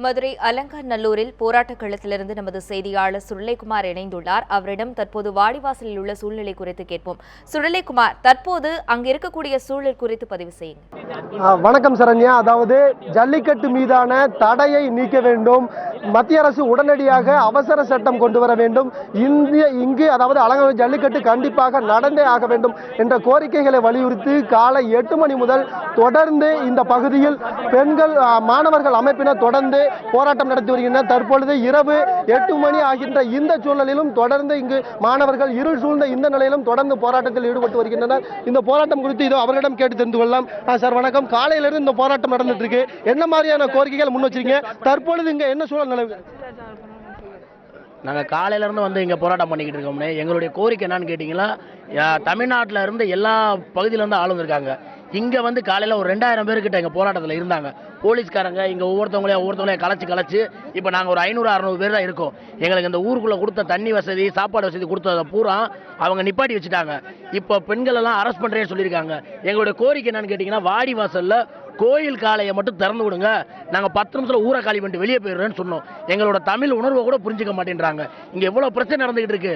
மதுரை அலங்காநல்லூரில் போராட்ட களத்திலிருந்து நமது செய்தியாளர் சுடலைக்குமார் இணைந்துள்ளார். அவரிடம் தற்போது வாடிவாசலில் உள்ள சூழ்நிலை குறித்து கேட்போம். சுடலைக்குமார், தற்போது அங்கு இருக்கக்கூடிய சூழல் குறித்து பதிவு செய்யுங்க. வணக்கம் சரண்யா. அதாவது ஜல்லிக்கட்டு மீதான தடையை நீக்க வேண்டும், மத்திய அரசு உடனடியாக அவசர சட்டம் கொண்டு வர வேண்டும், இங்கு அதாவது அலங்காநல்லூர் ஜல்லிக்கட்டு கண்டிப்பாக நடந்தே ஆக வேண்டும் என்ற கோரிக்கைகளை வலியுறுத்தி காலை 8 மணி முதல் தொடர்ந்து இந்த பகுதியில் பெண்கள் மாணவர்கள் அமைப்பினர் தொடர்ந்து போராட்டம் நடத்தி வருகின்றனர். தற்பொழுது இரவு 8 மணி ஆகின்ற இந்த சூழலிலும் தொடர்ந்து இங்கு மாணவர்கள் இருள் சூழ்ந்த இந்த நிலையிலும் தொடர்ந்து போராட்டத்தில் ஈடுபட்டு வருகின்றனர். இந்த போராட்டம் குறித்து இதோ அவர்களிடம் கேட்டு தெரிந்து கொள்ளலாம். சார் வணக்கம். காலையிலிருந்து இந்த போராட்டம் நடந்துட்டு இருக்கு, என்ன மாதிரியான கோரிக்கைகள் முன் வச்சிருக்கீங்க? தற்பொழுது இங்க என்ன சூழல் நிலவு? நாங்கள் காலையிலேருந்து வந்து இங்கே போராட்டம் பண்ணிக்கிட்டு இருக்கோம்னே. எங்களுடைய கோரிக்கை என்னன்னு கேட்டிங்கன்னா, தமிழ்நாட்டில் இருந்து எல்லா பகுதியிலேருந்து ஆளுங்க இருக்காங்க. இங்கே வந்து காலையில் ஒரு 2000 பேர்கிட்ட எங்கள் போராட்டத்தில் இருந்தாங்க. போலீஸ்காரங்க இங்கே ஒவ்வொருத்தவங்களையும் கலைச்சு இப்போ நாங்கள் ஒரு 500-600 பேர் தான் இருக்கோம். எங்களுக்கு இந்த ஊருக்குள்ளே கொடுத்த தண்ணி வசதி, சாப்பாடு வசதி கொடுத்ததை பூரா அவங்க நிப்பாட்டி வச்சுட்டாங்க. இப்போ பெண்கள் எல்லாம் அரெஸ்ட் பண்ணுறேன்னு சொல்லியிருக்காங்க. எங்களுடைய கோரிக்கை என்னன்னு கேட்டிங்கன்னா, வாடிவாசலில் கோயில் காலையை மட்டும் திறந்து விடுங்க, நாங்கள் 10 நிமிஷத்தில் ஊரை காலி பண்ணிட்டு வெளியே போயிடுறோன்னு சொன்னோம். எங்களோட தமிழ் உணர்வை கூட புரிஞ்சுக்க மாட்டேன்றாங்க. இங்கே எவ்வளோ பிரச்சனை நடந்துகிட்டு இருக்கு.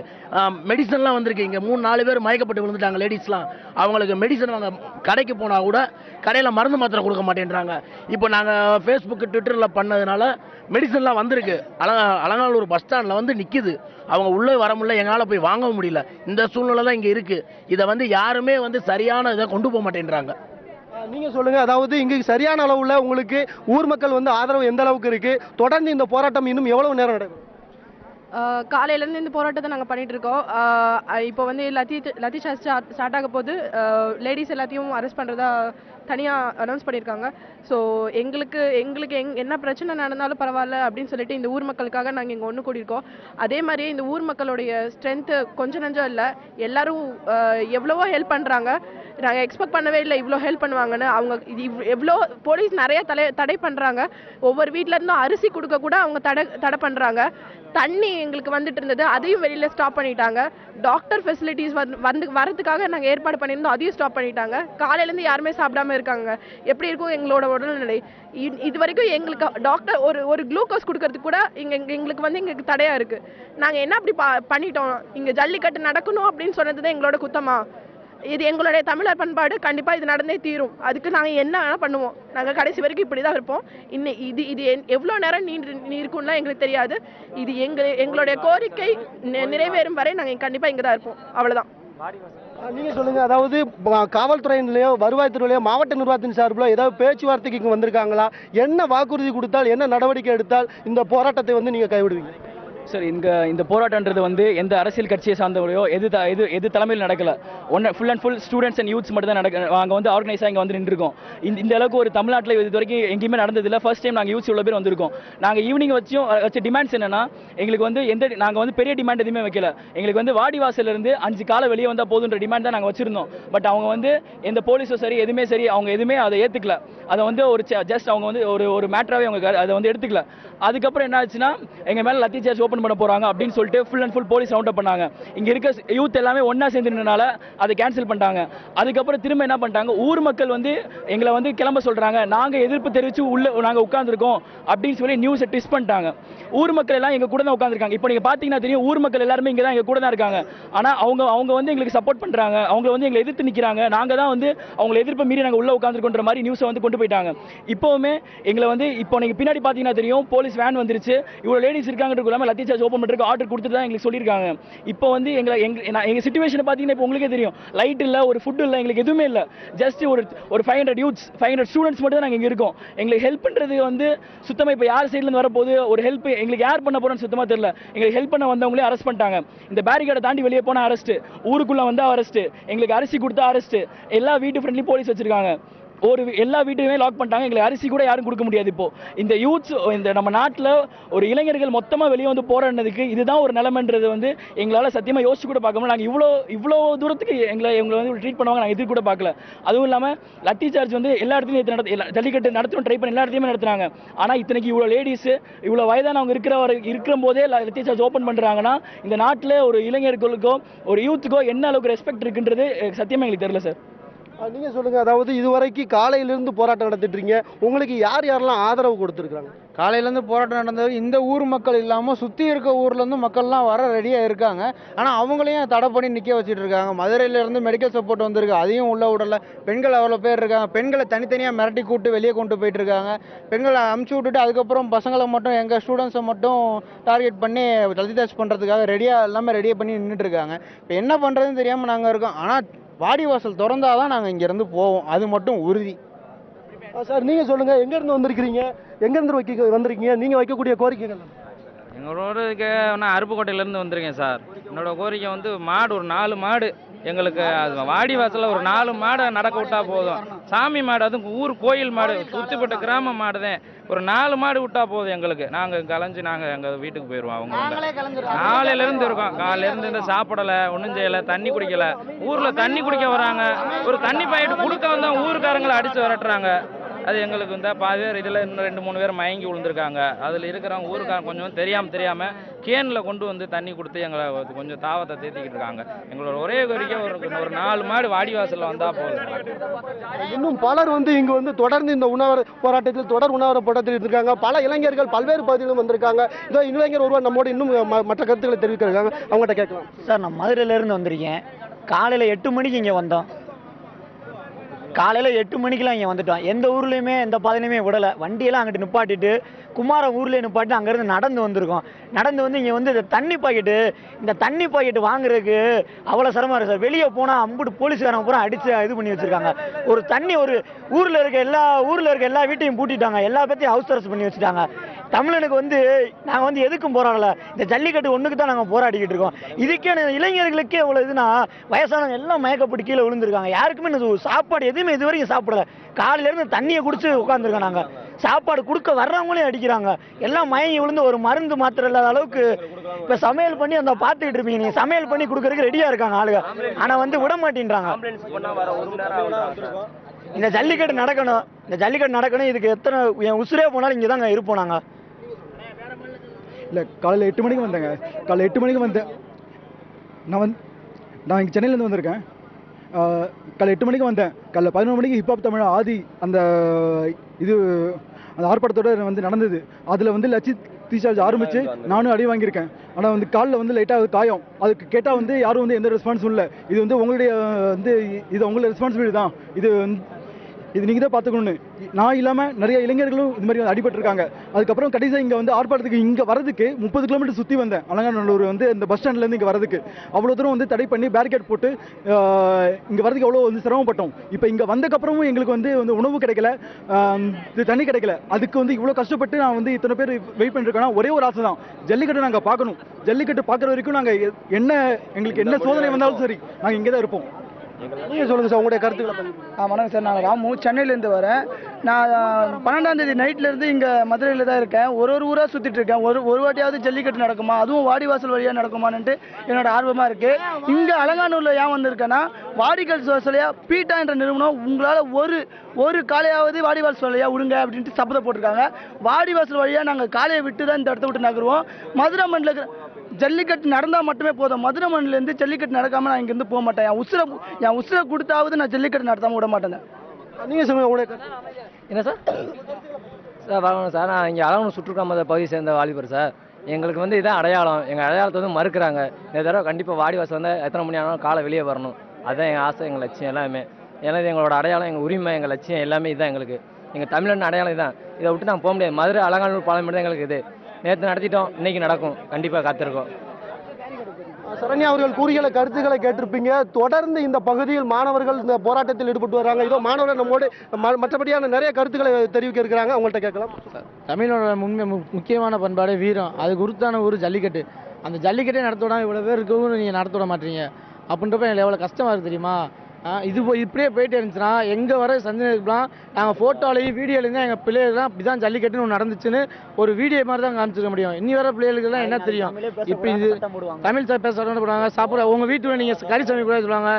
மெடிசன்லாம் வந்திருக்கு. இங்கே 3-4 பேர் மயக்கப்பட்டு விழுந்துட்டாங்க, லேடிஸ்லாம். அவங்களுக்கு மெடிசன் வாங்க கடைக்கு போனால் கூட கடையில் மருந்து மாத்திரை கொடுக்க மாட்டேன்றாங்க. இப்போ நாங்கள் ஃபேஸ்புக்கு ட்விட்டரில் பண்ணதுனால மெடிசன்லாம் வந்திருக்கு. அலங்காநல்லூர் பஸ் ஸ்டாண்டில் வந்து நிற்கிது. அவங்க உள்ளே வர முடியல, எங்களால் போய் வாங்கவும் முடியல. இந்த சூழ்நிலை தான் இங்கே இருக்குது. இதை வந்து யாருமே வந்து சரியான இதை கொண்டு போக மாட்டேன்றாங்க. நீங்க சொல்லுங்க, அதாவது இங்கு சரியான அளவுல உங்களுக்கு ஊர் மக்கள் வந்து ஆதரவு எந்த அளவுக்கு இருக்கு? தொடர்ந்து இந்த போராட்டம் இன்னும் எவ்வளவு நேரம் நடைபெறும்? காலையிலேருந்து இந்த போராட்டத்தை நாங்கள் பண்ணிட்டு இருக்கோம். இப்போ வந்து லத்தி சார்ஜ் ஸ்டார்ட் ஆக போது லேடிஸ் எல்லாத்தையும் அரெஸ்ட் பண்ணுறதா தனியாக அனௌன்ஸ் பண்ணியிருக்காங்க. ஸோ எங்களுக்கு என்ன பிரச்சனை நடந்தாலும் பரவாயில்ல அப்படின்னு சொல்லிட்டு இந்த ஊர் மக்களுக்காக நாங்கள் இங்கே ஒன்று கூடியிருக்கோம். அதே மாதிரியே இந்த ஊர் மக்களுடைய ஸ்ட்ரென்த்து கொஞ்சம் நஞ்சம் இல்லை. எல்லாரும் எவ்வளவோ ஹெல்ப் பண்ணுறாங்க. நாங்கள் எக்ஸ்பெக்ட் பண்ணவே இல்லை இவ்வளோ ஹெல்ப் பண்ணுவாங்கன்னு. அவங்க எவ்வளோ போலீஸ் நிறைய தடை பண்ணுறாங்க. ஒவ்வொரு வீட்டிலேருந்தும் அரிசி கொடுக்க கூட அவங்க தடை பண்ணுறாங்க. தண்ணி எங்களுக்கு வந்துட்டு இருந்தது, அதையும் வெளியில் ஸ்டாப் பண்ணிட்டாங்க. டாக்டர் ஃபெசிலிட்டிஸ் வரதுக்காக நாங்கள் ஏற்பாடு பண்ணியிருந்தோம், அதையும் ஸ்டாப் பண்ணிட்டாங்க. காலையிலேருந்து யாருமே சாப்பிடாம இருக்காங்க. எப்படி இருக்கும் எங்களோட உடல்நிலை? இது வரைக்கும் எங்களுக்கு டாக்டர் ஒரு குளுக்கோஸ் கொடுக்கறதுக்கு கூட எங்களுக்கு தடையாக இருக்குது. நாங்கள் என்ன அப்படி பண்ணிட்டோம்? இங்கே ஜல்லிக்கட்டு நடக்கணும் அப்படின்னு சொன்னது தான் எங்களோட குத்தமா? இது எங்களுடைய தமிழர் பண்பாடு. கண்டிப்பாக இது நடந்தே தீரும். அதுக்கு நாங்கள் என்ன வேணால் பண்ணுவோம். நாங்கள் கடைசி வரைக்கும் இப்படி தான் இருப்போம். இது எவ்வளோ நேரம் இருக்கும்னா எங்களுக்கு தெரியாது. இது எங்களுடைய கோரிக்கை நிறைவேறும் வரை நாங்கள் கண்டிப்பாக இங்கே தான் இருப்போம். அவ்வளோதான். நீங்க சொல்லுங்க, அதாவது காவல்துறையிலையோ வருவாய்த்துறையிலையோ மாவட்ட நிர்வாகத்தின் சார்பில் ஏதாவது பேச்சுவார்த்தைக்கு இங்கே வந்திருக்காங்களா? என்ன வாக்குறுதி கொடுத்தால், என்ன நடவடிக்கை எடுத்தால் இந்த போராட்டத்தை வந்து நீங்கள் கைவிடுவீங்க? சார், இந்த போராட்டன்றது வந்து எந்த அரசியல் கட்சியை சார்ந்தவரையோ எது தலைமையில் நடக்கல. Full and full students and youths மட்டும் தான் நாங்கள் வந்து ஆர்கனைஸாக இங்கே வந்து நின்றுருக்கோம். இந்த அளவுக்கு ஒரு தமிழ்நாட்டில் இது வரைக்கும் எங்கேயுமே நடந்ததில்லை. ஃபர்ஸ்ட் டைம் நாங்கள் யூத்ஸ் இவ்வளோ பேர் வந்திருக்கோம். நாங்கள் ஈவினிங் வச்ச டிமாண்ட்ஸ் என்னன்னா, எங்களுக்கு வந்து நாங்கள் வந்து பெரிய டிமாண்ட் எதுவுமே வைக்கல. எங்களுக்கு வந்து வாடிவாசலிருந்து 5 காலை வெளியே வந்தால் போதுன்ற டிமாண்ட் தான் நாங்கள் வச்சிருந்தோம். பட் அவங்க வந்து எந்த போலீஸும் சரி அவங்க எதுவுமே அதை ஏற்றுக்கல. அதை வந்து ஜஸ்ட் அவங்க வந்து ஒரு மேட்டராகவே அவங்க அதை வந்து எடுத்துக்கல. அதுக்கப்புறம் என்ன ஆச்சுன்னா, எங்கள் மேலே லத்தி சார்ஜ் ஓப்பன் பண்ண போகிறாங்க அப்படின்னு சொல்லிட்டு full and full police round up பண்ணாங்க. இங்கே இருக்க யூத் எல்லாமே ஒன்றா சேர்ந்துனால அதை கேன்சல் பண்ணிட்டாங்க. அதுக்கப்புறம் திரும்ப என்ன பண்ணிட்டாங்க, ஊர் மக்கள் வந்து எங்களை வந்து கிளம்ப சொல்கிறாங்க, நாங்கள் எதிர்ப்பு தெரிவித்து நாங்கள் உட்காந்துருக்கோம் அப்படின்னு சொல்லி நியூஸை ட்விஸ்ட் பண்ணிட்டாங்க. ஊர் மக்கள் எல்லாம் எங்கள் கூட தான் உட்காந்துருக்காங்க. இப்போ நீங்கள் பார்த்தீங்கன்னா தெரியும், ஊர் மக்கள் எல்லாருமே இங்கே தான் எங்கள் கூட தான் இருக்காங்க. ஆனால் அவங்க வந்து எங்களுக்கு சப்போர்ட் பண்ணுறாங்க, அவங்க வந்து எங்களை எதிர்த்து நிற்கிறாங்க. நாங்கள் தான் வந்து அவங்களை எதிர்ப்பு மீறி நாங்கள் உள்ளே உட்காந்துருக்கோன்ற மாதிரி நியூஸை வந்து கொண்டு போயிட்டாங்க. இப்போவுமே எங்களை வந்து இப்போ நீங்கள் பின்னாடி பார்த்தீங்கன்னா தெரியும், போலீஸ் வேன் வந்துருச்சு. இவ்வளோ லேடிஸ் இருக்காங்க, லத்தி சார்ஜ் ஓப்பன் பண்ணுறதுக்கு ஆர்டர் கொடுத்துட்டு தான் எங்களுக்கு சொல்லியிருக்காங்க. இப்போ வந்து எங்கள் சிச்சுவேஷனை பார்த்தீங்கன்னா இப்போ உங்களுக்கே தெரியும், லைட் இல்லை, ஒரு ஃபுட் இல்லை, எங்களுக்கு எதுவுமே இல்லை. ஜஸ்ட் ஒரு 500 யூத்ஸ் 500 ஸ்டூடெண்ட்ஸ் மட்டும் தான் நாங்கள் இங்கே இருக்கோம். எங்களுக்கு ஹெல்ப் பண்ணுறது வந்து சுத்தமாக இப்போ யார் சைட்லேருந்து வரப்போது ஒரு ஹெல்ப் எங்களுக்கு யார் பண்ண போகிறோன்னு சுத்தமாக தெரியல. எங்களுக்கு ஹெல்ப் பண்ண வந்தவங்களே அரெஸ்ட் பண்ணிட்டாங்க. இந்த பேரிகேடை தாண்டி வெளியே போனால் அரெஸ்ட், ஊருக்குள்ளே வந்தால் அரெஸ்ட், எங்களுக்கு அரிசி கொடுத்தா அரெஸ்ட், எல்லா வீட்டு ஃப்ரெண்ட்லி போலீஸ் வச்சிருக்காங்க. எல்லா வீட்டுமே லாக் பண்ணிட்டாங்க. எங்களுக்கு அரிசி கூட யாரும் கொடுக்க முடியாது. இப்போ இந்த யூத்ஸ் நம்ம நாட்டில் ஒரு இளைஞர்கள் மொத்தமாக வெளியே வந்து போராடினதுக்கு இதுதான் ஒரு நிலைமைன்றது வந்து எங்களால் சத்தியமாக யோசிச்சு கூட பார்க்க முடியல. நாங்கள் இவ்வளோ தூரத்துக்கு எங்களை வந்து ட்ரீட் பண்ணுவாங்க நாங்கள் எதிர்த்து கூட பார்க்கல. அதுவும் இல்லாமல் லத்தி சார்ஜ் வந்து எல்லா இடத்துலையும் ஜல்லிக்கட்டு நடத்தணும் ட்ரை பண்ணி எல்லா இடத்தையுமே நடத்துறாங்க. ஆனால் இத்தனைக்கு இவ்வளோ லேடிஸ் இவ்வளோ வயதானவங்க இருக்கிற போதே லத்தி சார்ஜ் ஓப்பன் பண்ணுறாங்கன்னா, இந்த நாட்டில் ஒரு இளைஞர்களுக்கோ ஒரு யூத்துக்கோ என்ன அளவுக்கு ரெஸ்பெக்ட் இருக்குன்றது சத்தியமாக எங்களுக்கு தெரியல சார். நீங்க சொல்லுங்க, அதாவது இதுவரைக்கும் காலையிலிருந்து போராட்டம் நடத்திட்டு இருக்கீங்க, உங்களுக்கு யார் யாரெல்லாம் ஆதரவு கொடுத்துருக்காங்க? காலையிலேருந்து போராட்டம் நடந்தது. இந்த ஊர் மக்கள் இல்லாமல் சுற்றி இருக்க ஊர்லேருந்து மக்கள்லாம் வர ரெடியாக இருக்காங்க. ஆனால் அவங்களையும் தடை பண்ணி நிற்க வச்சுட்டு இருக்காங்க. மதுரையிலேருந்து மெடிக்கல் சப்போர்ட் வந்திருக்கு, அதையும் உள்ள விடல. பெண்கள் அவ்வளோ பேர் இருக்காங்க. பெண்களை தனித்தனியாக மிரட்டி கூட்டு வெளியே கொண்டு போயிட்டு இருக்காங்க. பெண்களை அமுச்சு விட்டுட்டு அதுக்கப்புறம் பசங்களை மட்டும் எங்கள் ஸ்டூடெண்ட்ஸை மட்டும் டார்கெட் பண்ணி தலிதாஸ் பண்ணுறதுக்காக எல்லாமே ரெடியாக பண்ணி நின்றுட்டு இருக்காங்க. இப்போ என்ன பண்ணுறதுன்னு தெரியாமல் நாங்கள் இருக்கோம். ஆனால் வாடிவாசல் திறந்தாதான் நாங்கள் இங்கேருந்து போவோம், அது மட்டும் உறுதி. சார் நீங்க சொல்லுங்க, எங்க இருந்து வந்திருக்கிறீங்க, எங்க இருந்து வந்திருக்கீங்க, நீங்க வைக்கக்கூடிய கோரிக்கைகள்? எங்களோட நான் அருப்புக்கோட்டையிலேருந்து வந்திருக்கேன் சார். என்னோட கோரிக்கை வந்து மாடு, ஒரு 4 மாடு எங்களுக்கு வாடிவாசலில் ஒரு 4 மாடை நடக்க விட்டா போதும். சாமி மாடு, அதுவும் ஊர் கோயில் மாடு, சுற்றிப்பட்ட கிராம மாடு தான். ஒரு 4 மாடு விட்டா போதும் எங்களுக்கு. நாங்கள் கலைஞ்சு நாங்கள் எங்கள் வீட்டுக்கு போயிடுவோம். அவங்க காலையிலேருந்து இருக்கோம், காலையிலேருந்து இந்த சாப்பிடலை, ஒன்றும் செய்யலை, தண்ணி குடிக்கலை. ஊரில் தண்ணி குடிக்க வராங்க, ஒரு தண்ணி பாக்கெட் கொடுக்க வந்தால் ஊருக்காரங்களை அடித்து விரட்டுறாங்க. அது எங்களுக்கு இந்த பாதி பேர் இதில் இன்னும் 2-3 பேர் மயங்கி விழுந்திருக்காங்க. அதில் இருக்கிறவங்க ஊருக்காரங்க கொஞ்சம் தெரியாமல் கேனில் கொண்டு வந்து தண்ணி கொடுத்து எங்களை கொஞ்சம் தாவத்தை தேத்திக்கிட்டு இருக்காங்க. எங்களோட ஒரே கோரிக்கை ஒரு 4 மாடு வாடிவாசலில் வந்தால் போதும். இன்னும் பலர் இங்கு தொடர்ந்து இந்த உண்ணாவிர போராட்டத்தில் தொடர் உண்ணாவிர போராட்டத்தில் இருக்காங்க. பல இளைஞர்கள் பல்வேறு பகுதியிலும் வந்திருக்காங்க. இதோ இளைஞர் ஒருவர் நம்மோடு இன்னும் மற்ற கருத்துக்களை தெரிவிக்கிறாங்க, அவங்ககிட்ட கேட்கலாம். சார், நான் மதுரையிலேருந்து வந்திருக்கேன். காலையில் 8 மணிக்கு இங்கே வந்தோம். காலையில் 8 மணிக்கெலாம் இங்கே வந்துட்டோம். எந்த ஊர்லேயுமே எந்த பாதையிலுமே விடலை. வண்டியெல்லாம் அங்கிட்டு நிப்பாட்டிட்டு குமாரம் ஊர்லேயே நிப்பாட்டி அங்கேருந்து நடந்து வந்திருக்கோம். நடந்து வந்து இங்கே இந்த தண்ணி பாக்கெட்டு வாங்குறதுக்கு அவ்வளோ சிரமம் இருக்குது சார். வெளியே போனால் அம்புட்டு போலீஸ்காரங்க பூரா அடித்து இது பண்ணி வச்சுருக்காங்க. ஒரு ஊரில் இருக்க எல்லா வீட்டையும் பூட்டிட்டாங்க. எல்லா பேர்த்தையும் ஹவுஸ் அரெஸ்ட் பண்ணி வச்சுட்டாங்க. தமிழனுக்கு நாங்கள் எதுக்கும் போராடல, இந்த ஜல்லிக்கட்டு ஒன்றுக்கு தான் நாங்கள் போராடிக்கிட்டு இருக்கோம். இதுக்கே இளைஞர்களுக்கே இவ்வளோ இதுனா வயசானவங்க எல்லாம் மயக்கப்பட்டு கீழே விழுந்திருக்காங்க. யாருக்குமே சாப்பாடு எதுவுமே இது வரைக்கும் சாப்பிடல. காலையிலேருந்து தண்ணியை குடிச்சு உட்காந்துருக்கோம். நாங்கள் சாப்பாடு கொடுக்க வர்றவங்களையும் அடிக்கிறாங்க. எல்லாம் மயங்கி விழுந்து ஒரு மருந்து மாத்திரை இல்லாத அளவுக்கு இப்போ சமையல் பண்ணி பார்த்துக்கிட்டு இருப்பீங்க. நீங்கள் சமையல் பண்ணி கொடுக்கறதுக்கு ரெடியாக இருக்காங்க ஆளுங்க, ஆனால் விட மாட்டேன்றாங்க. இந்த ஜல்லிக்கட்டு நடக்கணும். இதுக்கு என் உசுரே போனாலும் இங்கே தாங்க இருப்போம் நாங்கள். இல்லை, காலையில் 8 மணிக்கு வந்தேங்க. காலையில் 8 மணிக்கு வந்தேன். நான் இங்கே சென்னையிலேருந்து வந்திருக்கேன். காலையில் 8 மணிக்கு வந்தேன். காலையில் 11 மணிக்கு ஹிப்ஹாப் தமிழ் ஆதி அந்த ஆர்ப்பாட்டத்தோடு நடந்தது. அதில் லட்சித் தீசார்ஜ் ஆரம்பித்து நானும் அடி வாங்கியிருக்கேன். ஆனால் காலில் லைட்டாக காயம். அதுக்கு கேட்டால் யாரும் எந்த ரெஸ்பான்ஸும் இல்லை. இது உங்களுடைய இது உங்களோட ரெஸ்பான்சிபிலிட்டி தான். இது நீங்கள் தான் பார்த்துக்கணும்னு. நான் இல்லாமல் நிறைய இளைஞர்களும் இது மாதிரி அடிபட்டிருக்காங்க. அதுக்கப்புறம் கடைசியாக இங்கே ஆர்ப்பாட்டத்துக்கு இங்கே வரதுக்கு 30 கிலோமீட்டர் சுற்றி வந்தேன். அலங்காநல்லூர் இந்த பஸ் ஸ்டாண்ட்லேருந்து இங்கே வரதுக்கு அவ்வளோ தூரம் தடை பண்ணி பேரிகேட் போட்டு இங்கே வரதுக்கு அவ்வளோ சிரமப்பட்டோம். இப்போ இங்கே வந்ததுக்கப்புறமும் எங்களுக்கு உணவு கிடைக்கல, தண்ணி கிடைக்கல. அதுக்கு இவ்வளோ கஷ்டப்பட்டு நான் இத்தனை பேர் வெயிட் பண்ணிருக்கேன்னா ஒரே ஒரு ஆசை தான், ஜல்லிக்கட்டு நாங்கள் பார்க்கணும். ஜல்லிக்கட்டு பார்க்குற வரைக்கும் நாங்கள் எங்களுக்கு என்ன சோதனை வந்தாலும் சரி நாங்கள் இங்கே தான் இருப்போம். நீங்கள் சொல்லுங்கள் சார், உங்களுடைய கருத்துக்களை. வணக்கம் சார், நான் ராமு, சென்னையிலேருந்து வரேன். நான் 12ஆம் தேதி நைட்லேருந்து இங்கே மதுரையில் தான் இருக்கேன். ஒரு ஊராக சுற்றிட்டு இருக்கேன். ஒரு வாட்டியாவது ஜல்லிக்கட்டு நடக்குமா, அதுவும் வாடிவாசல் வழியாக நடக்குமான்ட்டு என்னோட ஆர்வமாக இருக்குது. இங்கே அலங்காநல்லூரில் ஏன் வந்திருக்கேன்னா, வாடிவாசல் வழியாக பீட்டா என்ற நிறுவனம் உங்களால் ஒரு காலையாவது வாடிவாசல் வழியாக விடுங்க அப்படின்ட்டு சபதம் போட்டிருக்காங்க. வாடிவாசல் வழியாக நாங்கள் காலையை விட்டு தான் இந்த இடத்த விட்டு நகருவோம். மதுரை மண்ணில் இருக்கிற ஜல்லிக்கட்டு நடந்தால் மட்டுமே போதும். மதுரை மண்ணிலேருந்து ஜல்லிக்கட்டு நடக்காமல் நான் இங்கேருந்து போக மாட்டேன். என் உசுரை கொடுத்தாவது நான் ஜல்லிக்கட்டு நடத்தாமல் விட மாட்டேன். நீங்கள் சொல்லுங்கள். என்ன சார்? வரணும் சார். நான் இங்கே அலங்காநல்லூர் சுற்றுக்காம பகுதியை சேர்ந்த வாலிபர் சார். எங்களுக்கு இதான் அடையாளம். எங்கள் அடையாளத்தை மறுக்கிறாங்க. இந்த தடவை கண்டிப்பாக வாடிவாசல் எத்தனை மணி ஆனாலும் காலை வெளியே வரணும். அதுதான் எங்கள் ஆசை, எங்கள் லட்சியம் எல்லாமே. ஏன்னா எங்களோட அடையாளம், எங்கள் உரிமை, எங்கள் லட்சியம் எல்லாமே இதுதான் எங்களுக்கு. எங்கள் தமிழ்நாடு அடையாளம் இதுதான். இதை விட்டு நாங்கள் போக முடியாது. மதுரை அலங்காநல்லூர் பாலம் தான் எங்களுக்கு இது. நேற்று நடத்திட்டோம், இன்னைக்கு நடக்கும். கண்டிப்பாக காத்திருக்கோம். சரண்யா அவர்கள் கூறிய கருத்துக்களை கேட்டிருப்பீங்க. தொடர்ந்து இந்த பகுதியில் மாணவர்கள் இந்த போராட்டத்தில் ஈடுபட்டு வராங்க. இதோ மாணவர்கள் நம்மோடு மற்றபடியான நிறைய கருத்துக்களை தெரிவிக்க இருக்கிறாங்க, அவங்கள்ட்ட கேட்கலாம். தமிழோட முக்கியமான பண்பாடு வீரம். அதுக்கு உருத்தான ஒரு ஜல்லிக்கட்டு. அந்த ஜல்லிக்கட்டே நடத்தோட இவ்வளோ பேர் இருக்கவும் நீங்கள் நடத்த விட மாட்டீங்க அப்படின்றப்ப எனக்கு எவ்வளோ கஷ்டமாக இருக்குது தெரியுமா? இப்படியே போயிட்டு இருந்துச்சுன்னா எங்கே வர சந்தேகம்லாம் நாங்கள் ஃபோட்டோலையும் வீடியோலையும் தான் எங்கள் பிள்ளைகள்லாம் இப்படி தான் ஜல்லிக்கட்டுன்னு ஒன்று நடந்துச்சுன்னு ஒரு வீடியோ மாதிரி தான் காமிச்சிக்க முடியும். இனி வர பிள்ளைகளுக்குலாம் என்ன தெரியும்? இப்போ இது தமிழ் பேச பண்ணுவாங்க, சாப்பிட உங்கள் வீட்டில் நீங்கள் கறி சமைக்க சொல்லுவாங்க.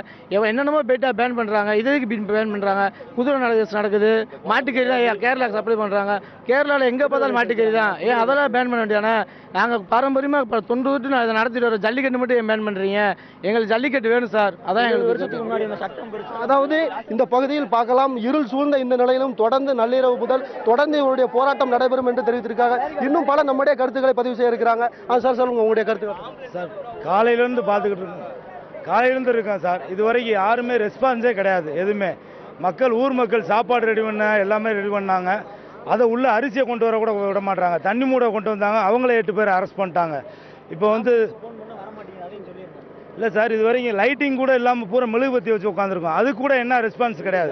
என்னென்னமோ போயிட்டா பேன் பண்ணுறாங்க. இதுக்கு பேன் பண்ணுறாங்க. குதிரை நடக்குது. மாட்டுக்கறி தான் கேரளாவுக்கு சப்ளை பண்ணுறாங்க. கேரளாவில் எங்கே பார்த்தாலும் மாட்டுக்கறி தான். ஏன் அதெல்லாம் பேன் பண்ண வேண்டியானே? நாங்கள் பாரம்பரியமாக இப்போ 90 நான் இதை நடத்திட்டு வரோம். ஜல்லிக்கட்டு மட்டும் ஏன் பேன் பண்ணுறீங்க? எங்களுக்கு ஜல்லிக்கட்டு வேணும் சார். அதான் எங்களுக்கு அதாவது இந்த பகுதியில் பார்க்கலாம், இருள் சூழ்ந்த இந்த நிலையிலும் தொடர்ந்து நள்ளிரவு முதல் தொடர்ந்து இவருடைய போராட்டம் நடைபெறும் என்று தெரிவித்திருக்காங்க. இன்னும் பல நம்முடைய கருத்துக்களை பதிவு செய்ய இருக்கிறாங்க. சார் சொல்லுங்க உங்களுடைய கருத்துக்கள். சார் காலையிலேருந்து பார்த்துக்கிட்டு இருக்கோம், காலையிலேருந்து இருக்கோம் சார். இது வரைக்கும் யாருமே ரெஸ்பான்ஸே கிடையாது. எதுவுமே மக்கள், ஊர் மக்கள் சாப்பாடு ரெடி பண்ண எல்லாமே ரெடி பண்ணாங்க. அதை உள்ள அரிசியை கொண்டு வர கூட விட மாட்டாங்க. தண்ணி மூட கொண்டு வந்தாங்க, அவங்கள 8 பேர் அரெஸ்ட் பண்ணிட்டாங்க. இப்போ வந்து இல்லை சார், இது வரைக்கும் லைட்டிங் கூட இல்லாமல் பூரா மெழுகுபத்தி வச்சு உட்காந்துருக்கோம். அது கூட என்ன ரெஸ்பான்ஸ் கிடையாது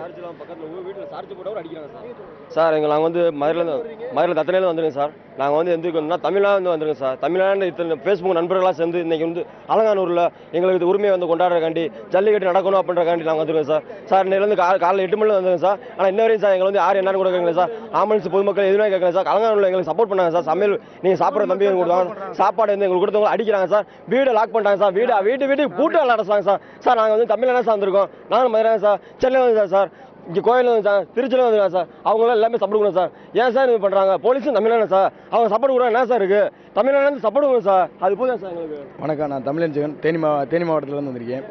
சார். நாங்கள் வந்து மதுரையில் தத்தனையில வந்துருங்க சார். நாங்கள் வந்து எந்திரிக்கணும்னா தமிழ்நாடு வந்துருங்க சார். தமிழ்நாடு இத்தனை ஃபேஸ்புக் நண்பர்களாக சேர்ந்து இன்றைக்கி வந்து அலங்கானூரில் எங்களுக்கு இது உரிமையை வந்து கொண்டாடுறக்காண்டி, ஜல்லிக்கட்டு நடக்கணும் அப்படின்றக்காண்டி நாங்கள் வந்துருக்கோம் சார். சார் இன்னிலேருந்து காலையில் 8 மணில வந்துருங்க சார். ஆனால் இன்ன வரையும் சார் எங்களை வந்து யார் என்னன்னு கூட கேட்கல சார். ஆம்புலன்ஸ் பொதுமக்கள் எதுவுமே கேட்கல சார். அலங்கானூரில் எங்களுக்கு சப்போர்ட் பண்ணாங்க சார். சமையல் நீங்கள் சாப்பிட்ற தம்பி கொடுத்தாங்க, சாப்பாடு வந்து எங்களுக்கு கொடுத்தவங்க அடிக்கிறாங்க சார். வீடை லாக் பண்ணிட்டாங்க சார். வீட்டுக்கு பூட்டு அடைச்சாங்க சார். சார் நாங்கள் வந்து தமிழ்நாடு சார் வந்திருக்கோம். நானும் மதுரை சார், சென்னை வந்து சார், இங்கே கோயில் வந்து சார், திருச்சியில் வந்துருக்காங்க சார். அவங்களாம் எல்லாமே சப்போர்ட் கொடுங்க சார். ஏன் சார் இது பண்ணுறாங்க? போலீஸும் தமிழ்நாடு சார், அவங்க சப்போர்ட் கொடுக்குறாங்க. என்ன சார் இருக்குது? தமிழ்நாடு சப்போர்ட் கொடுங்க சார். அது போதும் சார் எங்களுக்கு. வணக்கம், நான் தமிழன் ஜெகன், தேனி மாவட்டத்திலேருந்து வந்திருக்கேன்.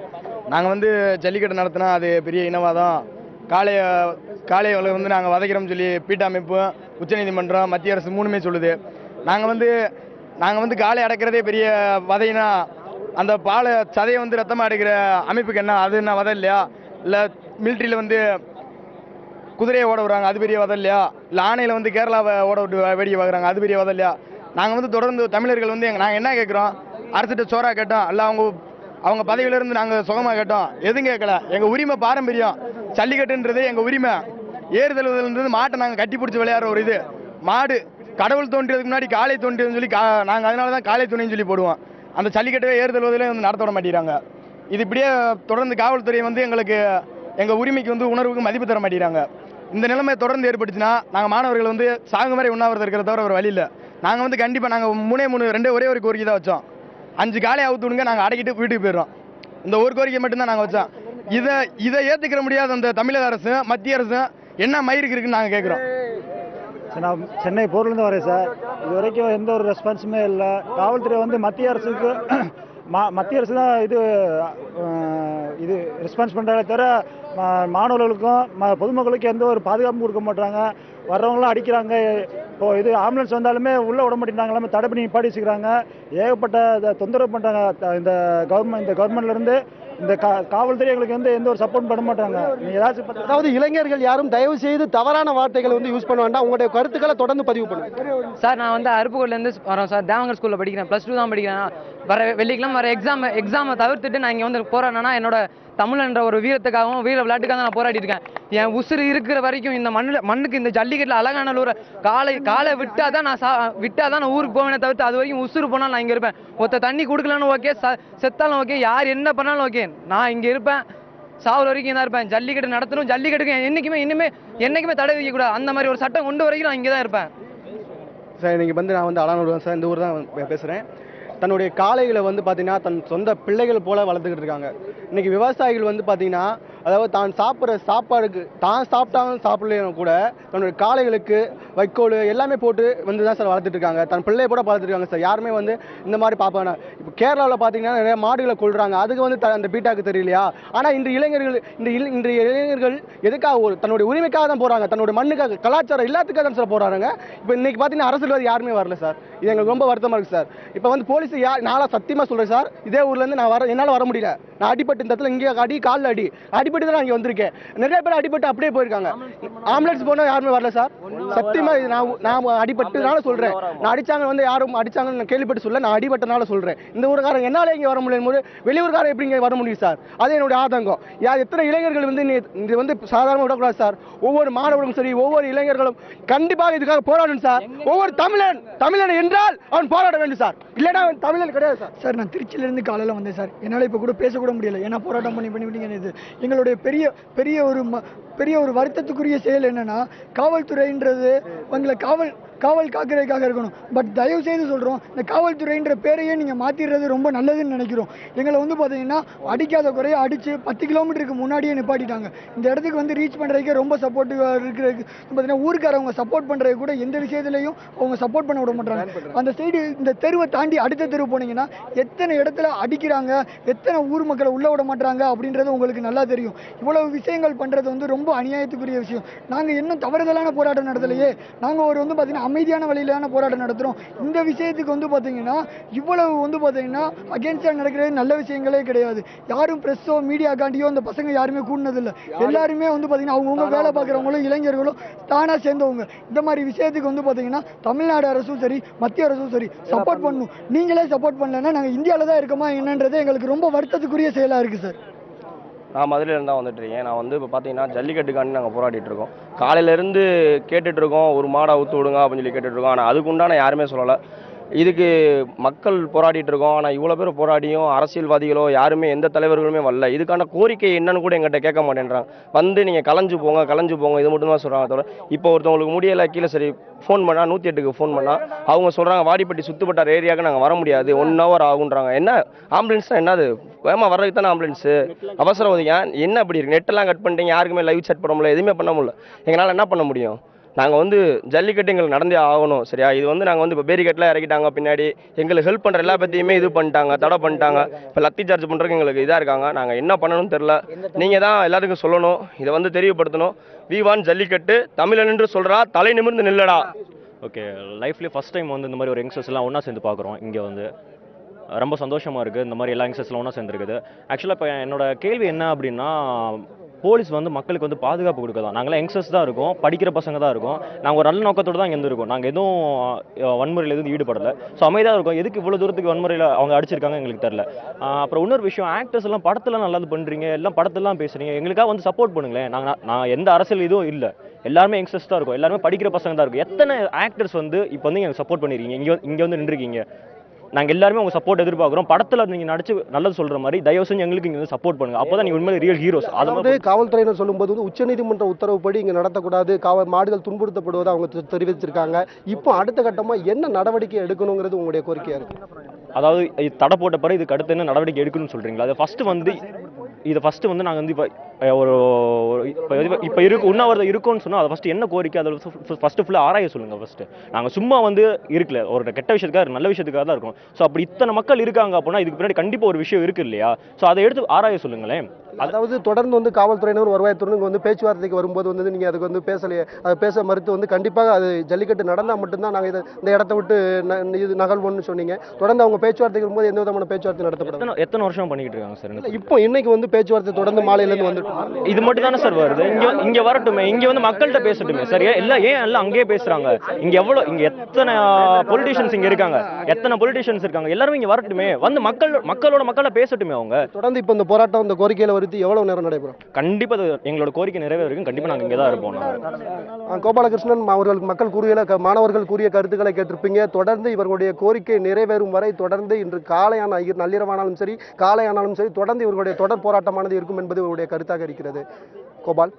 நாங்கள் வந்து ஜல்லிக்கட்டு நடத்தினா அது பெரிய இனவாதம். காளையை வந்து நாங்கள் வதைக்கிறோம்னு சொல்லி பீட்டா அமைப்பு, உச்சநீதிமன்றம், மத்திய அரசு 3மே சொல்லுது. நாங்கள் வந்து காளை அடக்கிறதே பெரிய வதைனா, அந்த பாலை சதையை வந்து ரத்தமாக அடைக்கிற அமைப்புக்கு என்ன அது என்ன வதை இல்லையா? இல்லை மிலிட்ரியில் வந்து குதிரையை ஓட விடுறாங்க, அது பெரிய வதை இல்லையா? இல்லை ஆணையில் வந்து கேரளாவை ஓட விட்டு வேடிக்கை பார்க்குறாங்க, அது பெரிய வதை இல்லையா? நாங்கள் வந்து தொடர்ந்து தமிழர்கள் வந்து நாங்கள் என்ன கேட்குறோம்? அரசிட்ட சோறா கேட்டோம், இல்லை அவங்க பதவியிலேருந்து நாங்கள் சுகமாக கேட்டோம், எதுவும் கேட்கல. எங்கள் உரிமை பாரம்பரியம், ஜல்லிக்கட்டுன்றது எங்கள் உரிமை. ஏறுதழுவதுன்றது மாட்டை நாங்கள் கட்டி பிடிச்சி விளையாடுற ஒரு இது. மாடு கடவுள் தோன்றியதுக்கு முன்னாடி காளை தோன்றியதுன்னு சொல்லி நாங்கள் அதனால தான் காளை துணைன்னு சொல்லி போடுவோம். அந்த ஜல்லிக்கட்டவே ஏறுதழுவதிலே வந்து நடத்த விட மாட்டேங்கிறாங்க. இது இப்படியே தொடர்ந்து காவல்துறை வந்து எங்கள் உரிமைக்கு வந்து உணர்வுக்கு மதிப்பு தர மாட்டேங்கிறாங்க. இந்த நிலைமை தொடர்ந்து ஏற்பட்டுச்சுன்னா நாங்கள் மாணவர்கள் வந்து சாகு மாதிரி உண்ணாவிரதம் இருக்கிறத தவிர ஒரு வழி இல்லை. நாங்கள் வந்து கண்டிப்பாக நாங்கள் ஒரே ஒரு கோரிக்கை தான் வச்சோம். 5 காலை அவுத்து விடுங்க, நாங்கள் அடக்கிட்டு வீட்டுக்கு போயிடுறோம். இந்த ஒரு கோரிக்கை மட்டும்தான் நாங்கள் வச்சோம். இதை ஏற்றுக்கிற முடியாத அந்த தமிழக அரசும் மத்திய அரசும் என்ன மயிருக்கு இருக்குன்னு நாங்கள் கேட்குறோம். நான் சென்னை போர்லேருந்து வரேன் சார். இது வரைக்கும் எந்த ஒரு ரெஸ்பான்ஸுமே இல்லை. காவல்துறை வந்து மத்திய அரசுக்கு மத்திய அரசு தான் இது ரெஸ்பான்ஸ் பண்ணுறாங்களே தவிர மாணவர்களுக்கும் பொதுமக்களுக்கும் எந்த ஒரு பாதுகாப்பும் கொடுக்க மாட்டாங்க. வர்றவங்களாம் அடிக்கிறாங்க. இப்போ இது ஆம்புலன்ஸ் வந்தாலுமே உள்ளே விட மாட்டேங்கிறாங்க, எல்லாமே தடை பண்ணி நிப்பாட்டி வச்சுக்கிறாங்க. ஏகப்பட்ட தொந்தரவு பண்ணுறாங்க. இந்த கவர்மெண்ட்லேருந்து இந்த காவல்துறை எங்களுக்கு வந்து எந்த ஒரு சப்போர்ட் பண்ண மாட்டாங்க. நீங்கள் ஏதாச்சும் அதாவது இளைஞர்கள் யாரும் தயவு செய்து தவறான வார்த்தைகளை வந்து யூஸ் பண்ண வேண்டாம். உங்களுடைய கருத்துக்களை தொடர்ந்து பதிவு பண்ணுங்க சார். நான் வந்து அருப்புக்கோட்லேருந்து வரோம் சார். தேவங்கர் ஸ்கூலில் படிக்கிறேன், +2 தான் படிக்கிறேன். வர வெள்ளிக்கிழமை வர எக்ஸாமை தவிர்த்துட்டு நான் இங்கே வந்து போராடினா என்னோட தமிழ்ன்ற ஒரு வீரத்துக்காகவும் வீர விளையாட்டுக்காக நான் போராடி இருக்கேன். என் உசுறு இருக்கிற வரைக்கும் இந்த மண்ணுக்கு இந்த ஜல்லிக்கட்டில் அலங்காநல்லூரை காலை விட்டாதான் நான் ஊருக்கு போவேனே தவிர்த்து அது வரைக்கும் உசுறு போனாலும் நான் இங்கே இருப்பேன். ஒருத்த தண்ணி கொடுக்கலான்னு ஓகே, செத்தாலும் ஓகே, யார் என்ன பண்ணாலும் ஓகே, நான் இங்கே இருப்பேன். சாவல் வரைக்கும் தான் இருப்பேன். ஜல்லிக்கட்டு நடத்தணும், ஜல்லிக்கட்டுக்கு என்னைக்குமே தடை வைக்கக்கூடாது. அந்த மாதிரி ஒரு சட்டம் கொண்டு வரைக்கும் நான் இங்கே தான் இருப்பேன் சார். இன்னைக்கு வந்து நான் வந்து அலங்காநல்லூர் சார், இந்த ஊர் தான் பேசுகிறேன். தன்னுடைய காளைகளை வந்து பார்த்தீங்கன்னா தன் சொந்த பிள்ளைகள் போல வளர்த்துக்கிட்டு இருக்காங்க. இன்னைக்கு விவசாயிகள் வந்து பார்த்தீங்கன்னா, அதாவது தான் சாப்பிட்ற சாப்பாடுக்கு தான் சாப்பிட்டாலும் சாப்பிடலையும் கூட தன்னுடைய காளைகளுக்கு வைக்கோல் எல்லாமே போட்டு வந்து தான் சார் வளர்த்துட்டு இருக்காங்க. தன் பிள்ளையை கூட வளர்த்துருக்காங்க சார். யாருமே வந்து இந்த மாதிரி பார்ப்பாங்க. இப்போ கேரளாவில் பார்த்தீங்கன்னா நிறைய மாடுகளை கொள்றாங்க. அதுக்கு வந்து அந்த பீட்டாக்கு தெரியலையா? ஆனால் இன்றைய இளைஞர்கள் எதுக்காக தன்னுடைய உரிமைக்காக தான் போகிறாங்க, தன்னுடைய மண்ணுக்காக, கலாச்சாரம் எல்லாத்துக்காக தான் சார் போகிறாங்க. இப்போ இன்னைக்கு பார்த்தீங்கன்னா அரசியல்வாதி யாருமே வரல சார். இது எங்களுக்கு ரொம்ப வருத்தமாக இருக்குது சார். இப்போ வந்து போலீஸ் நாளாக சத்தியமாக சொல்கிறேன் சார், இதே ஊர்லேருந்து என்னால் வர முடியல. நான் அடிபட்டு இந்த இடத்துல இங்கே காலில் அடிபட்டு தான் நான் இங்கே வந்திருக்கேன். நிறைய பேர் அடிபட்டு அப்படியே போயிருக்காங்க. ஆம்புலன்ஸ் போனால் யாருமே வரல சார். சத்தியமாக இது நான் அடிபட்டுனால சொல்கிறேன். நான் அடித்தாங்க வந்து யாரும் அடித்தாங்கன்னு நான் கேள்விப்பட்டு சொல்ல, நான் அடிபட்டனால சொல்கிறேன். இந்த ஊருக்காரங்க என்னால் இங்கே வர முடியும் போது வெளியூர்காரங்க எப்படி இங்கே வர முடியும் சார்? அது என்னுடைய ஆதங்கம். எத்தனை இளைஞர்கள் வந்து இது வந்து சாதாரணமாக விடக்கூடாது சார். ஒவ்வொரு மாணவர்களும் சரி, ஒவ்வொரு இளைஞர்களும் கண்டிப்பாக இதுக்காக போராடணும் சார். ஒவ்வொரு தமிழன் என்றால் அவன் போராட வேண்டும் சார். இல்லைன்னா அவன் தமிழன் கிடையாது சார். சார், நான் திருச்சியிலேருந்து காலையில் வந்தேன் சார். என்னால் இப்போ கூட பேசக்கூட முடியல. ஏன்னா போராட்டம் பண்ணி எங்களுடைய பெரிய ஒரு வருத்தத்துக்குரிய செயல் என்னன்னா, காவல்துறைன்றது காவல் காக்கிறதுக்காக இருக்கணும். பட் தயவு செய்து சொல்கிறோம், இந்த காவல்துறைன்ற பேரையே நீங்கள் மாற்றிடுறது ரொம்ப நல்லதுன்னு நினைக்கிறோம். எங்களை வந்து பார்த்தீங்கன்னா அடிக்காத குறைய அடித்து 10 கிலோமீட்டருக்கு முன்னாடியே நிப்பாட்டிட்டாங்க. இந்த இடத்துக்கு வந்து ரீச் பண்ணுறதுக்கே ரொம்ப சப்போர்ட்டிவாக இருக்கிறதுக்கு பார்த்தீங்கன்னா ஊருக்காரவங்க சப்போர்ட் பண்ணுறது கூட எந்த விஷயத்துலையும் அவங்க சப்போர்ட் பண்ண விட மாட்டாங்க. அந்த சைடு இந்த தெருவை தாண்டி அடுத்த தெரு போனீங்கன்னா எத்தனை இடத்துல அடிக்கிறாங்க, எத்தனை ஊர் மக்களை உள்ள விட மாட்டாங்க அப்படின்றது உங்களுக்கு நல்லா தெரியும். இவ்வளவு விஷயங்கள் பண்ணுறது வந்து ரொம்ப அநியாயத்துக்குரிய விஷயம். நாங்கள் இன்னும் தவறுதலான போராட்டம் நடத்தலையே, நாங்கள் ஒரு வந்து பார்த்தீங்கன்னா அமைதியான வழியிலான போராட்டம் நடத்துகிறோம். இந்த விஷயத்துக்கு வந்து பார்த்தீங்கன்னா இவ்வளவு வந்து பார்த்தீங்கன்னா அகேன்ஸ்டாக நடக்கிறது நல்ல விஷயங்களே கிடையாது. யாரும் ப்ரெஸ்ஸோ மீடியாக்காண்டியோ இந்த பசங்க யாருமே கூடினதில்லை. எல்லாருமே வந்து பார்த்தீங்கன்னா அவங்கவுங்க வேலை பார்க்குறவங்களும் இளைஞர்களும் தானாக சேர்ந்தவங்க. இந்த மாதிரி விஷயத்துக்கு வந்து பார்த்தீங்கன்னா தமிழ்நாடு அரசும் சரி மத்திய அரசும் சரி சப்போர்ட் பண்ணணும். நீங்களே சப்போர்ட் பண்ணலைன்னா நாங்கள் இந்தியாவில் தான் இருக்கோமா என்னன்றது எங்களுக்கு ரொம்ப வருத்தத்துக்குரிய செயலாக இருக்குது சார். நான் மதுரையிலேருந்து தான் வந்துட்டுருக்கேன். நான் வந்து இப்போ பார்த்தீங்கன்னா ஜல்லிக்கட்டுக்காண்டி நாங்கள் போராடிட்டு இருக்கோம். காலையிலேருந்து கேட்டுட்ருக்கோம், ஒரு மாடை அவுத்து விடுங்க அப்படின்னு சொல்லி கேட்டுட்ருக்கோம். ஆனால் அதுக்கு உண்டான யாருமே சொல்லலை. இதுக்கு மக்கள் போராடிட்டு இருக்கோம். ஆனால் இவ்வளோ பேர் போராடியும் அரசியல்வாதிகளோ யாருமே எந்த தலைவர்களுமே வரல. இதுக்கான கோரிக்கை என்னன்னு கூட எங்கிட்ட கேட்க மாட்டேன்றாங்க. வந்து நீங்கள் கலைஞ்சு போங்க இது மட்டும் தான் சொல்கிறாங்க தவிர இப்போ ஒருத்தவங்களுக்கு முடியலை கீழே சரி ஃபோன் பண்ணால் 108க்கு ஃபோன் பண்ணால் அவங்க சொல்கிறாங்க வாடிப்பட்டி சுற்றுப்பட்டார் ஏரியாவுக்கு நாங்கள் வர முடியாது, 1 hour ஆகுன்றாங்க. என்ன ஆம்புலன்ஸ்னால் என்னது வேகமாக வர்றதுக்கு தானே ஆம்புலன்ஸு, அவசரம் ஒதுங்க என்ன அப்படி இருக்குது? நெட்டெல்லாம் கட் பண்ணிட்டீங்க, யாருக்குமே லைவ் செட் பண்ண முடியல, எதுவுமே பண்ண முடியல. எங்களால் என்ன பண்ண முடியும்? நாங்கள் வந்து ஜல்லிக்கட்டு எங்களுக்கு நடந்தே ஆகணும். சரியா? இது வந்து நாங்கள் வந்து இப்போ பேரிகேட்லாம் இறக்கிட்டாங்க, பின்னாடி எங்களுக்கு ஹெல்ப் பண்ணுற எல்லா பற்றியுமே இது பண்ணிட்டாங்க, தடை பண்ணிட்டாங்க. இப்போ லத்தி சார்ஜ் பண்ணுறதுக்கு எங்களுக்கு இதாக இருக்காங்க. நாங்கள் என்ன பண்ணணும்னு தெரில. நீங்கள் தான் எல்லாத்துக்கும் சொல்லணும், இதை வந்து தெரியப்படுத்தணும். வி வான் ஜல்லிக்கட்டு, தமிழன் என்று சொல்கிறா தலை நிமிர்ந்து நில்லடா. ஓகே, லைஃப்லேயே ஃபஸ்ட் டைம் வந்து இந்த மாதிரி ஒரு யங்ஸ்டர்ஸ்லாம் ஒன்றா சேர்ந்து பார்க்குறோம். இங்கே வந்து ரொம்ப சந்தோஷமாக இருக்குது. இந்த மாதிரி எல்லா யங்ஸ்டர்ஸ்லாம் ஒன்றா சேர்ந்துருக்குது. ஆக்சுவலாக இப்போ என்னோட கேள்வி என்ன அப்படின்னா, போலீஸ் வந்து மக்களுக்கு வந்து பாதுகாப்பு கொடுக்குதான். நாங்களாம் யங்ஸ்டர்ஸ் தான் இருக்கோம், படிக்கிற பசங்க தான் இருக்கோம். நாங்கள் ஒரு நல்ல நோக்கத்தோடு தான் இங்கே இருக்கோம். நாங்கள் எதுவும் வன்முறையில் எதுவும் ஈடுபடலை. ஸோ அமைதியாக இருக்கும். எதுக்கு இவ்வளோ தூரத்துக்கு வன்முறையில் அவங்க அடிச்சிருக்காங்க எங்களுக்கு தெரில. அப்புறம் இன்னொரு விஷயம், ஆக்டர்ஸ் எல்லாம் படத்தெல்லாம் நல்லது பண்ணுறீங்க, எல்லாம் படத்தெல்லாம் பேசுகிறீங்க, எங்களுக்காக வந்து சப்போர்ட் பண்ணுங்களேன். நான் எந்த அரசியல் இதுவும் இல்லை, எல்லாருமே யங்ஸ்டர்ஸ் தான் இருக்கும், எல்லாருமே படிக்கிற பசங்க தான் இருக்கும். எத்தனை ஆக்டர்ஸ் வந்து இப்போ வந்து எனக்கு சப்போர்ட் பண்ணியிருக்கீங்க, இங்கே வந்து நின்றுருக்கீங்க. நாங்கள் எல்லாருமே உங்கள் சப்போர்ட் எதிர்பார்க்குறோம். படத்தில் நீங்கள் நடிச்சு நல்லது சொல்கிற மாதிரி தயவு செஞ்சு எங்களுக்கு இங்கே வந்து சப்போர்ட் பண்ணுங்கள். அப்போ தான் நீங்கள் உண்மையிலே ரியல் ஹீரோஸ். அதாவது காவல்துறையினர் சொல்லும்போது வந்து உச்சநீதிமன்ற உத்தரவுப்படி இங்கே நடத்தக்கூடாது, மாடுகள் துன்புறுத்தப்படுவதை அவங்க தெரிவிச்சிருக்காங்க. இப்போ அடுத்த கட்டமாக என்ன நடவடிக்கை எடுக்கணுங்கிறது உங்களுடைய கோரிக்கையாக இருக்குது? அதாவது இது தடை போட்ட பிறகு இதுக்கு அடுத்து என்ன நடவடிக்கை எடுக்கணும்னு சொல்கிறீங்களா? அதை ஃபஸ்ட்டு வந்து நாங்கள் வந்து இப்போ இருக்கு உண்ணாவிரதம் இருக்கும்னு சொன்னால் அதை ஃபஸ்ட்டு என்ன கோரிக்கை, அதை ஃபஸ்ட்டு ஃபுல்லாக ஆராய சொல்லுங்கள். ஃபஸ்ட்டு நாங்கள் சும்மா வந்து இருக்கல, ஒரு கெட்ட விஷயத்துக்காக நல்ல விஷயத்துக்காக தான் இருக்கும். ஸோ அப்படி இத்தனை மக்கள் இருக்காங்க அப்படின்னா இதுக்கு பின்னாடி கண்டிப்பாக ஒரு விஷயம் இருக்குது இல்லையா? ஸோ அதை எடுத்து ஆராய சொல்லுங்களேன். அதாவது தொடர்ந்து வந்து காவல்துறையினர் வருவாய்த்துறையினர் வந்து பேச்சுவார்த்தைக்கு வரும்போது வந்து நீங்கள் அதுக்கு வந்து பேசலையே, அதை பேச மறுத்து வந்து கண்டிப்பாக அது ஜல்லிக்கட்டு நடந்தால் மட்டும்தான் நாங்கள் இந்த இடத்த விட்டு இது நகல்வோன்னு சொன்னீங்க. தொடர்ந்து அவங்க பேச்சுவார்த்தைக்கு வரும்போது எந்த விதமான பேச்சுவார்த்தை நடத்தப்படும்? எத்தனை வருஷம் பண்ணிக்கிட்டு இருக்காங்க சார்? இப்போ இன்னைக்கு வந்து பேச்சுவார்த்தை தொடர்ந்து மாலையிலேருந்து வந்துட்டு இது மட்டும் தானே சார் வருது? இங்கே வரட்டுமே, இங்கே வந்து மக்கள்கிட்ட பேசட்டுமே சார். எல்லாம் அங்கேயே பேசுகிறாங்க. இங்கே எத்தனை பொலிட்டிஷியன்ஸ் இங்கே இருக்காங்க, எத்தனை பொலிட்டிஷியன்ஸ் இருக்காங்க, எல்லாரும் இங்கே வரட்டுமே, வந்து மக்களோட பேசட்டுமே. அவங்க தொடர்ந்து இப்போ இந்த போராட்டம் இந்த கோரிக்கையில் வருது எவ்வளவு நேரம் நடைபெறும்? கண்டிப்பாக எங்களோட கோரிக்கை நிறைவேறும். கண்டிப்பாக நாங்கள் இங்கே தான் இருப்போம். கோபாலகிருஷ்ணன் அவர்கள் மாணவர்கள் கூறிய கருத்துக்களை கேட்டிருப்பீங்க. தொடர்ந்து இவர்களுடைய கோரிக்கை நிறைவேறும் வரை தொடர்ந்து இன்று நள்ளிரவானாலும் சரி காலையானாலும் சரி தொடர்ந்து இவர்களுடைய தொடர் போராட்டமானது இருக்கும் என்பது இவருடைய கருத்தாக இருக்கிறது. கோபால்.